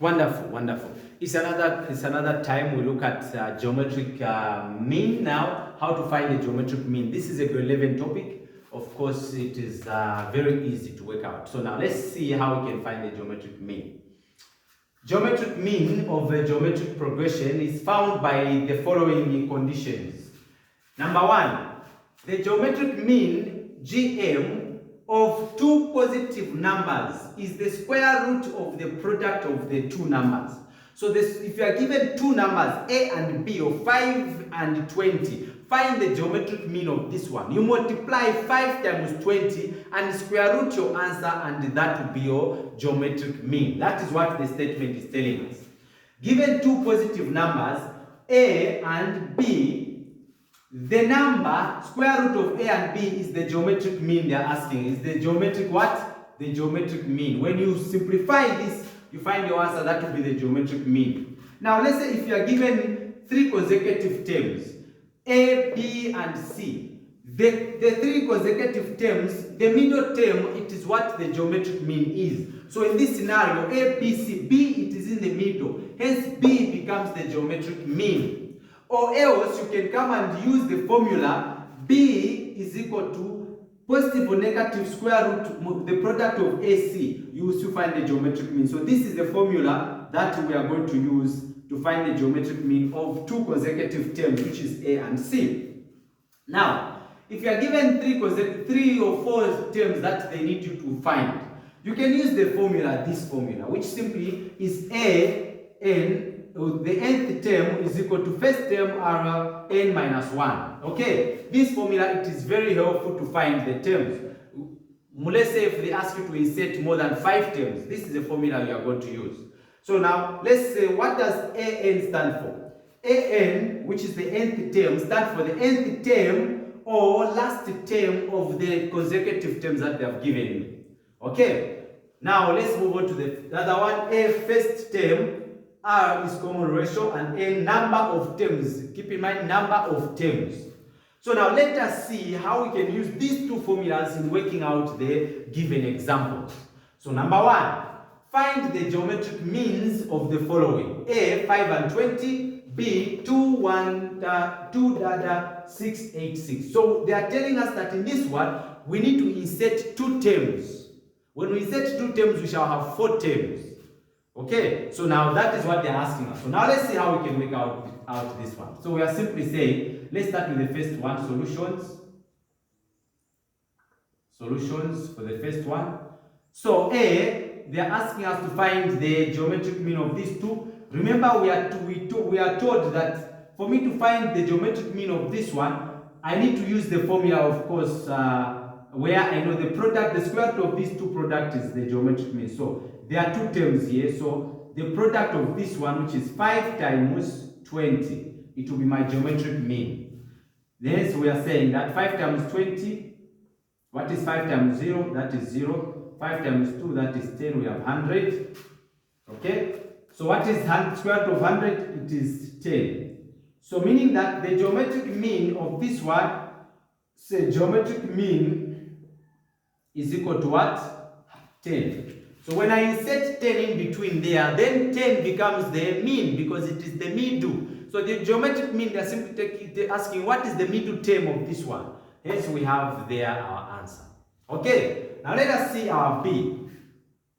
Wonderful, wonderful. It's another time we look at geometric mean now, how to find the geometric mean. This is a grade 11 topic. Of course, it is very easy to work out. So now let's see how we can find the geometric mean. Geometric mean of a geometric progression is found by the following conditions. Number one, the geometric mean Gm of two positive numbers is the square root of the product of the two numbers. So if you are given two numbers A and B of 5 and 20, find the geometric mean of this one. You multiply 5 times 20 and square root your answer, and that will be your geometric mean. That is what the statement is telling us. Given two positive numbers A and B, the number square root of A and B is the geometric mean they are asking. Is the geometric what? The geometric mean. When you simplify this, you find your answer, that will be the geometric mean. Now let's say if you are given three consecutive terms, A, B, and C. The three consecutive terms, the middle term, it is what the geometric mean is. So in this scenario, A, B, C, B, it is in the middle. Hence, B becomes the geometric mean. Or else, you can come and use the formula B is equal to positive or negative square root, the product of AC. You will still find the geometric mean. So this is the formula that we are going to use to find the geometric mean of two consecutive terms, which is A and C. Now, if you are given three or four terms that they need you to find, you can use the formula, this formula, which simply is n. The nth term is equal to first term are n minus 1. Okay, this formula, it is very helpful to find the terms. Let's say if they ask you to insert more than 5 terms, this is the formula you are going to use. So now, let's say, what does an stand for? An, which is the nth term, stands for the nth term or last term of the consecutive terms that they have given you. Okay, now let's move on to the other one. A first term, R is common ratio, and a number of terms. Keep in mind, number of terms. So now let us see how we can use these two formulas in working out the given examples. So number one, find the geometric means of the following. A, 5 and 20. B, 2, 686. So they are telling us that in this one, we need to insert two terms. When we insert two terms, we shall have 4 terms. Okay, so now that is what they're asking us. So now let's see how we can work out this one. So we are simply saying, let's start with the first one, solutions. Solutions for the first one. So A, they are asking us to find the geometric mean of these two. Remember, we are told that for me to find the geometric mean of this one, I need to use the formula, of course, where I know the product, the square root of these two products is the geometric mean. So there are two terms here. So the product of this one, which is 5 times 20, it will be my geometric mean. Then we are saying that 5 times 20, what is 5 times 0? That is 0. 5 times 2, that is 10. We have 100. Okay. So what is square root of 100? It is 10. So meaning that the geometric mean of this one, say geometric mean is equal to what? 10. So when I insert 10 in between there, then 10 becomes the mean because it is the middle. So the geometric mean, they're simply asking what is the middle term of this one. Hence we have there our answer. Okay, now let us see our B.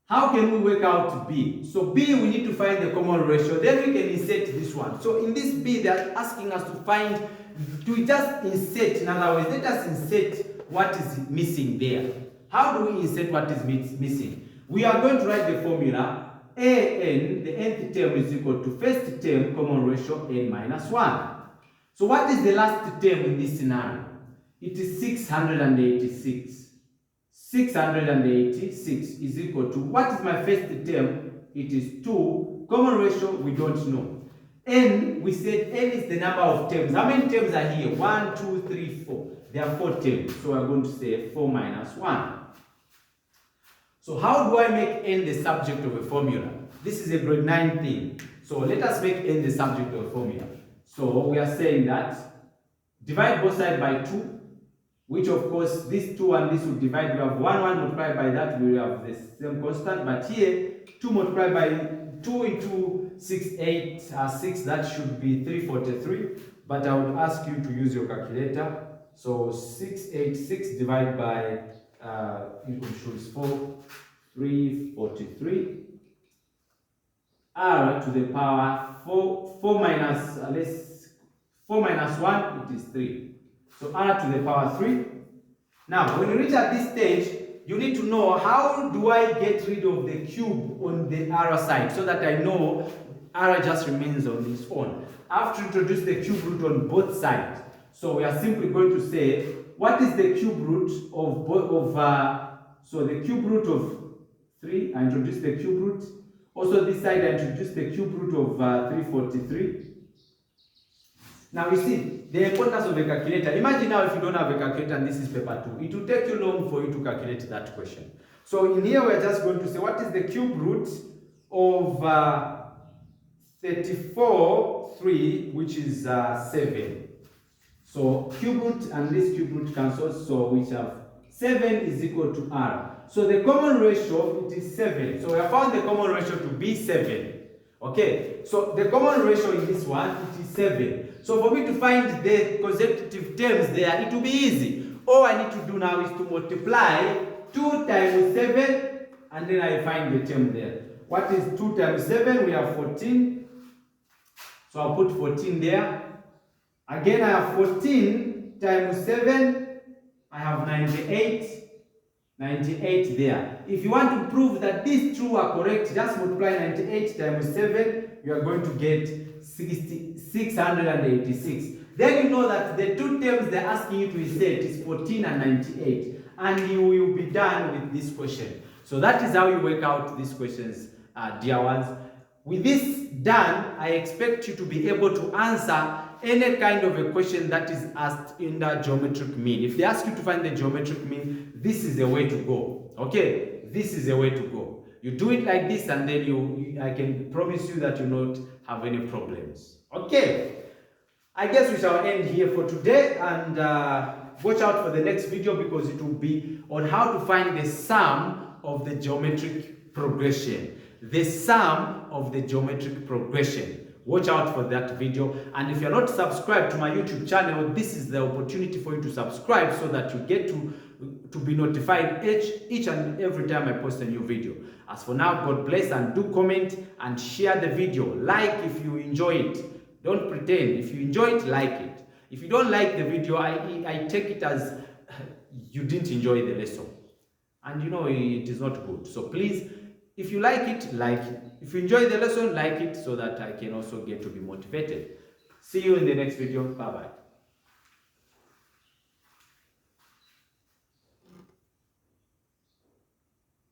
How can we work out B? So B, we need to find the common ratio. Then we can insert this one. So in this B, they're asking us to find, to just insert. In other words, let us insert what is missing there. How do we insert what is missing? We are going to write the formula an, the nth term is equal to first term common ratio n minus 1. So what is the last term in this scenario? It is 686. 686 is equal to, what is my first term? It is 2. Common ratio, we don't know. N, we said n is the number of terms. How many terms are here? 1, 2, 3, 4. There are 4 terms. So we're going to say 4 minus 1. So how do I make n the subject of a formula? This is a grade 9 thing. So let us make n the subject of a formula. So we are saying that divide both sides by 2, which of course this 2 and this will divide. We have 1 multiplied by that, we have the same constant. But here, 2 multiplied by 2 into 6, 8, 6, that should be 343. But I would ask you to use your calculator. So 686 divided by, you can choose 4, 343. R to the power 4 minus, 4 minus 1, it is 3. So R to the power 3. Now, when you reach at this stage, you need to know how do I get rid of the cube on the R side so that I know R just remains on its own. I have to introduce the cube root on both sides. So we are simply going to say, what is the cube root of so the cube root of 3, I introduce the cube root. Also this side I introduce the cube root of 343. Now you see, the importance of a calculator. Imagine now if you don't have a calculator and this is paper 2. It will take you long for you to calculate that question. So in here we're just going to say, what is the cube root of 34, 3, which is 7. So cube root and this cube root cancels, so we have 7 is equal to R. So the common ratio, it is 7. So we have found the common ratio to be 7. Okay, so the common ratio in this one, it is 7. So for me to find the consecutive terms there, it will be easy. All I need to do now is to multiply 2 times 7, and then I find the term there. What is 2 times 7? We have 14. So I'll put 14 there. Again, I have 14 times 7. I have 98. 98 there. If you want to prove that these two are correct, just multiply 98 times 7. You are going to get 686. Then you know that the two terms they're asking you to set is 14 and 98. And you will be done with this question. So that is how you work out these questions, dear ones. With this done, I expect you to be able to answer any kind of a question that is asked in the geometric mean. If they ask you to find the geometric mean, this is the way to go. Okay, this is the way to go. You do it like this, and then I can promise you that you not have any problems. Okay, I guess we shall end here for today, and watch out for the next video because it will be on how to find the sum of the geometric progression. The sum of the geometric progression. Watch out for that video. And if you're not subscribed to my YouTube channel, this is the opportunity for you to subscribe so that you get to be notified each and every time I post a new video. As for now, God bless, and do comment and share the video. Like if you enjoy it. Don't pretend. If you enjoy it, like it. If you don't like the video, I take it as you didn't enjoy the lesson. And you know it is not good. So please, if you like it, like it. If you enjoy the lesson, like it so that I can also get to be motivated. See you in the next video. Bye-bye.